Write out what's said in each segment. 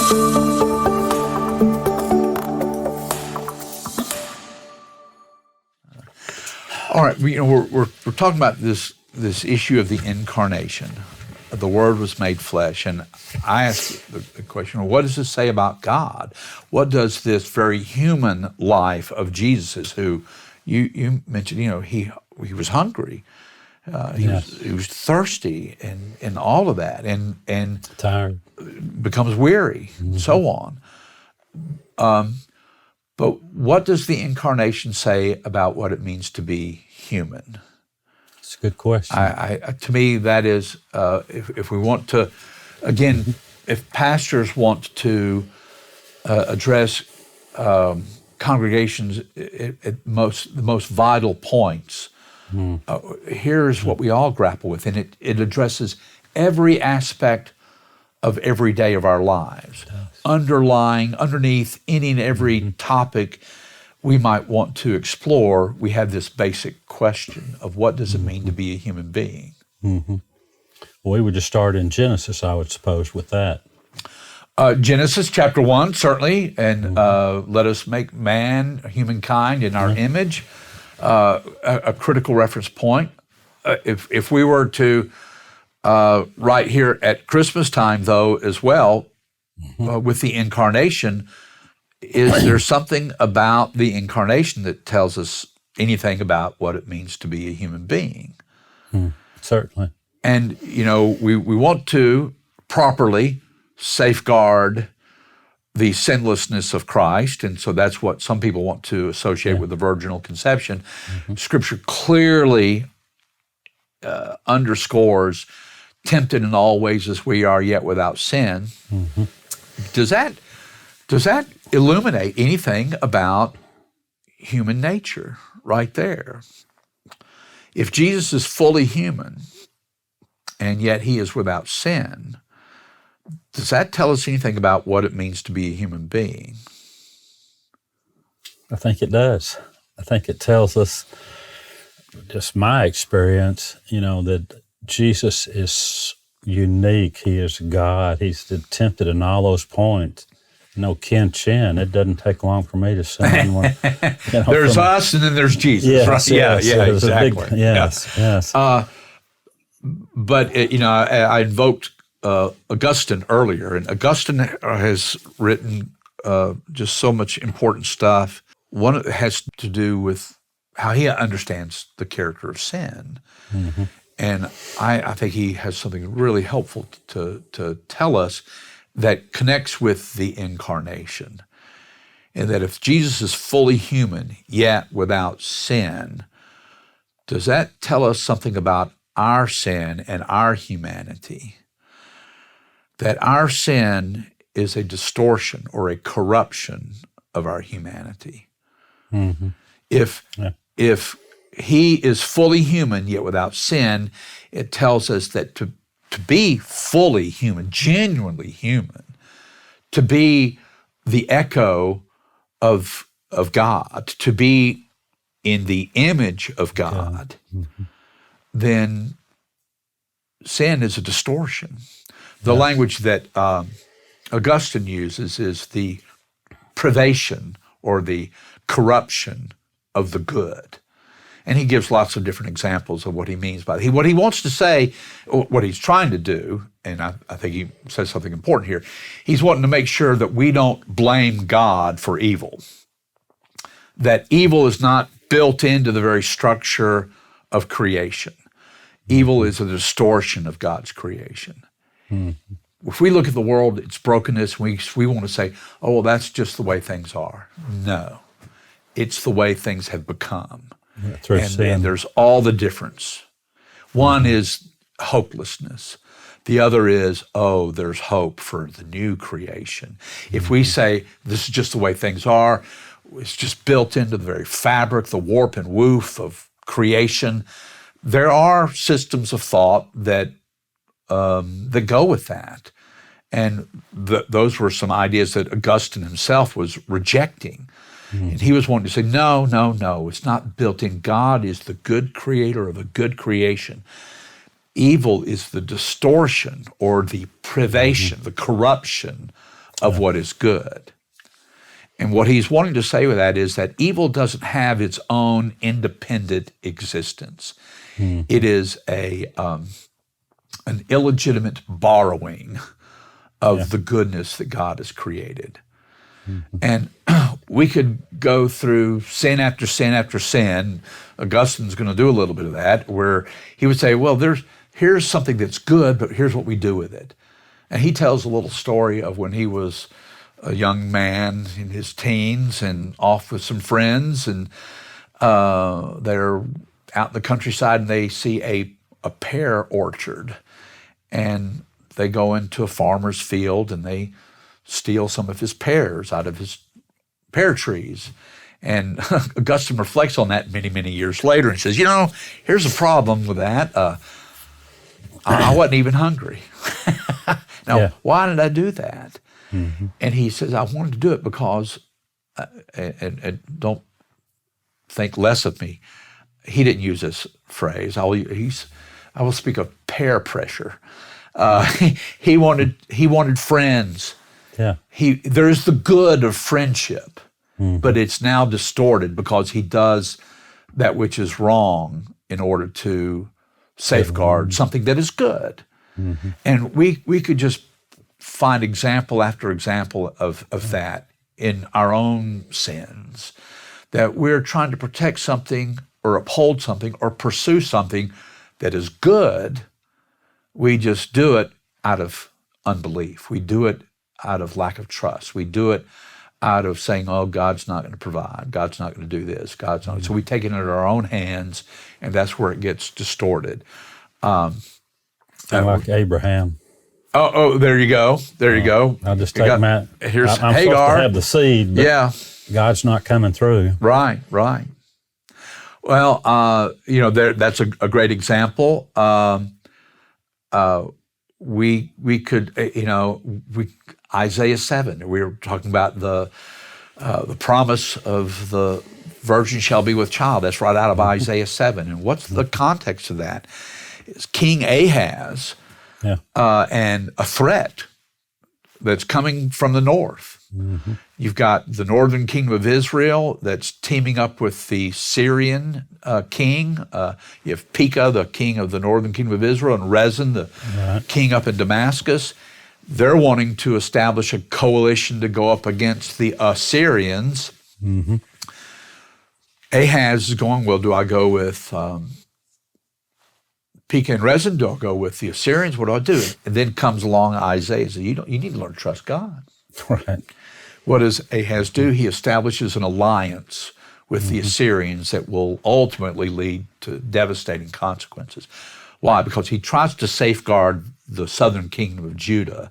All right, we're talking about this issue of the incarnation. The Word was made flesh, and I asked the question: what does this say about God? What does this very human life of Jesus, who you mentioned, he was hungry, he was thirsty, and all of that, and tired, becomes weary, and so on. But what does the incarnation say about what it means to be human? It's a good question. To me, that is, if we want to, again, if pastors want to address congregations at the most vital points, here's what we all grapple with, and it addresses every aspect of every day of our lives. Underneath any and every topic we might want to explore, we have this basic question of what does it mean to be a human being? Well, we would just start in Genesis, I would suppose, with that. Genesis chapter 1, certainly, and let us make man, humankind, in our image, a critical reference point. If we were to, right here at Christmas time, though, as well, with the incarnation, is there something about the incarnation that tells us anything about what it means to be a human being? Certainly. And, we want to properly safeguard the sinlessness of Christ, and so that's what some people want to associate with the virginal conception. Scripture clearly underscores, tempted in all ways as we are, yet without sin. Does that illuminate anything about human nature right there? If Jesus is fully human and yet he is without sin, does that tell us anything about what it means to be a human being? I think it does. I think it tells us, just my experience, that Jesus is unique. He is God. He's tempted in all those points. Ken Chin, it doesn't take long for me to say anyone. There's us, and then there's Jesus. Yes, right? Yes, yeah, exactly. Yes. But I invoked Augustine earlier, and Augustine has written just so much important stuff. One has to do with how he understands the character of sin. And I think he has something really helpful to tell us that connects with the incarnation. And that if Jesus is fully human, yet without sin, does that tell us something about our sin and our humanity? That our sin is a distortion or a corruption of our humanity. If he is fully human, yet without sin, it tells us that to be fully human, genuinely human, to be the echo of God, to be in the image of God, then sin is a distortion. The language that Augustine uses is the privation or the corruption of the good. And he gives lots of different examples of what he means by that. What he wants to say, what he's trying to do, and I think he says something important here, he's wanting to make sure that we don't blame God for evil. That evil is not built into the very structure of creation. Evil is a distortion of God's creation. If we look at the world, its brokenness, we want to say, oh, well, that's just the way things are. No, it's the way things have become. And there's all the difference. One is hopelessness. The other is, there's hope for the new creation. If we say this is just the way things are, it's just built into the very fabric, the warp and woof of creation, there are systems of thought that go with that. And those were some ideas that Augustine himself was rejecting. And he was wanting to say, no, it's not built in. God is the good creator of a good creation. Evil is the distortion or the privation, the corruption of what is good. And what he's wanting to say with that is that evil doesn't have its own independent existence. It is an illegitimate borrowing of the goodness that God has created. And we could go through sin after sin after sin. Augustine's going to do a little bit of that, where he would say, well, here's something that's good, but here's what we do with it. And he tells a little story of when he was a young man in his teens and off with some friends, and they're out in the countryside and they see a pear orchard, and they go into a farmer's field and they steal some of his pears out of his pear trees. And Augustine reflects on that many, many years later and says, here's a problem with that. I wasn't even hungry. Now, why did I do that? And he says, I wanted to do it because, and don't think less of me, he didn't use this phrase. I will speak of peer pressure. He wanted friends. Yeah. There's the good of friendship, but it's now distorted because he does that which is wrong in order to safeguard something that is good. And we could just find example after example of that in our own sins, that we're trying to protect something or uphold something or pursue something that is good. We just do it out of unbelief. We do it out of lack of trust. We do it out of saying, oh, God's not going to provide. God's not going to do this. God's not. So we take it into our own hands, and that's where it gets distorted. Like Abraham. Oh, there you go. There you go. I'll just take Matt. Here's I'm Hagar. supposed to have the seed, but God's not coming through. Right. Well, that's a great example. We could, Isaiah 7. We were talking about the promise of the virgin shall be with child. That's right out of Isaiah 7. And what's the context of that? It's King Ahaz. And a threat that's coming from the north. You've got the northern kingdom of Israel that's teaming up with the Syrian king. You have Pekah, the king of the northern kingdom of Israel, and Rezin, the king up in Damascus. They're wanting to establish a coalition to go up against the Assyrians. Ahaz is going, well, do I go with Pekah and Rezin? Do I go with the Assyrians? What do I do? And then comes along Isaiah and says, you need to learn to trust God. Right. What does Ahaz do? He establishes an alliance with the Assyrians that will ultimately lead to devastating consequences. Why? Because he tries to safeguard the southern kingdom of Judah.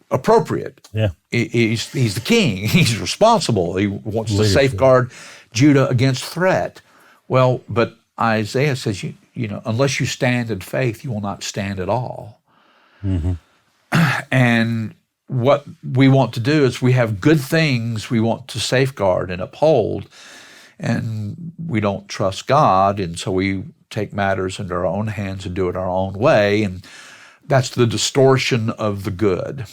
Appropriate. Yeah. He's the king. He's responsible. He wants to safeguard Judah against threat. Well, but Isaiah says, unless you stand in faith, you will not stand at all. And what we want to do is we have good things we want to safeguard and uphold, and we don't trust God, and so we take matters into our own hands and do it our own way, and that's the distortion of the good.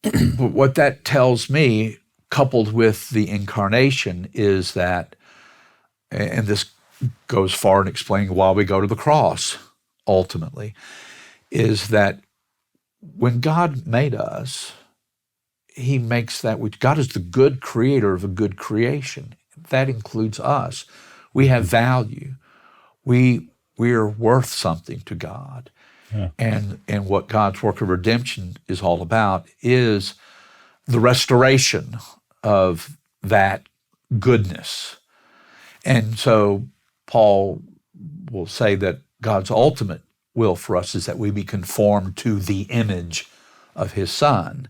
But what that tells me, coupled with the incarnation, is that, and this goes far in explaining why we go to the cross, ultimately, is that when God made us, he makes that which God is the good creator of a good creation. That includes us. We have value. We are worth something to God. Yeah. And what God's work of redemption is all about is the restoration of that goodness. And so Paul will say that God's ultimate will for us is that we be conformed to the image of his Son.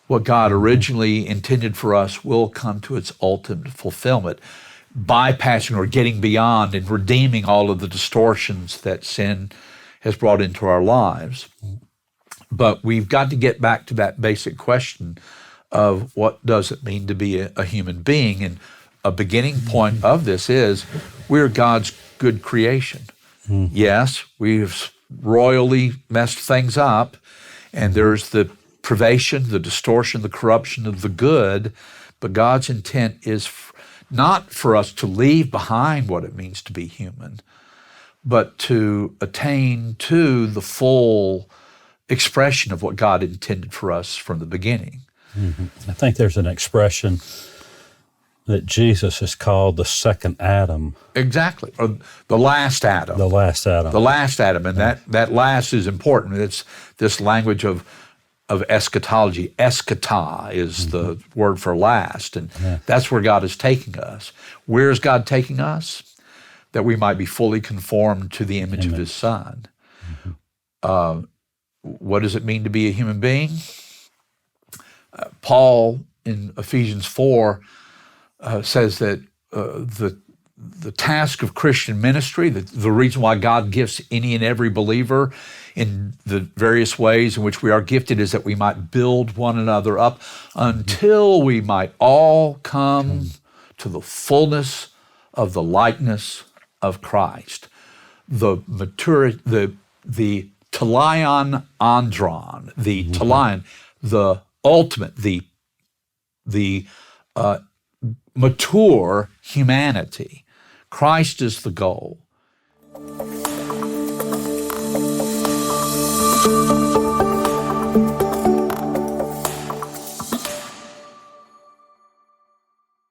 What God originally intended for us will come to its ultimate fulfillment, bypassing or getting beyond and redeeming all of the distortions that sin has brought into our lives. But we've got to get back to that basic question of what does it mean to be a human being? And a beginning point of this is we're God's good creation. Yes, we've royally messed things up, And there's the privation, the distortion, the corruption of the good, but God's intent is not for us to leave behind what it means to be human, but to attain to the full expression of what God intended for us from the beginning. I think there's an expression that Jesus is called the second Adam. Exactly, or the last Adam. The last Adam. The last Adam, and that last is important. It's this language of eschatology. Eschata is the word for last, and that's where God is taking us. Where is God taking us? That we might be fully conformed to the image of His Son. What does it mean to be a human being? Paul in Ephesians 4 says that the task of Christian ministry, the reason why God gifts any and every believer in the various ways in which we are gifted, is that we might build one another up until we might all come to the fullness of the likeness of Christ. The maturity, the teleon andron, the teleon, the ultimate, the mature humanity. Christ is the goal.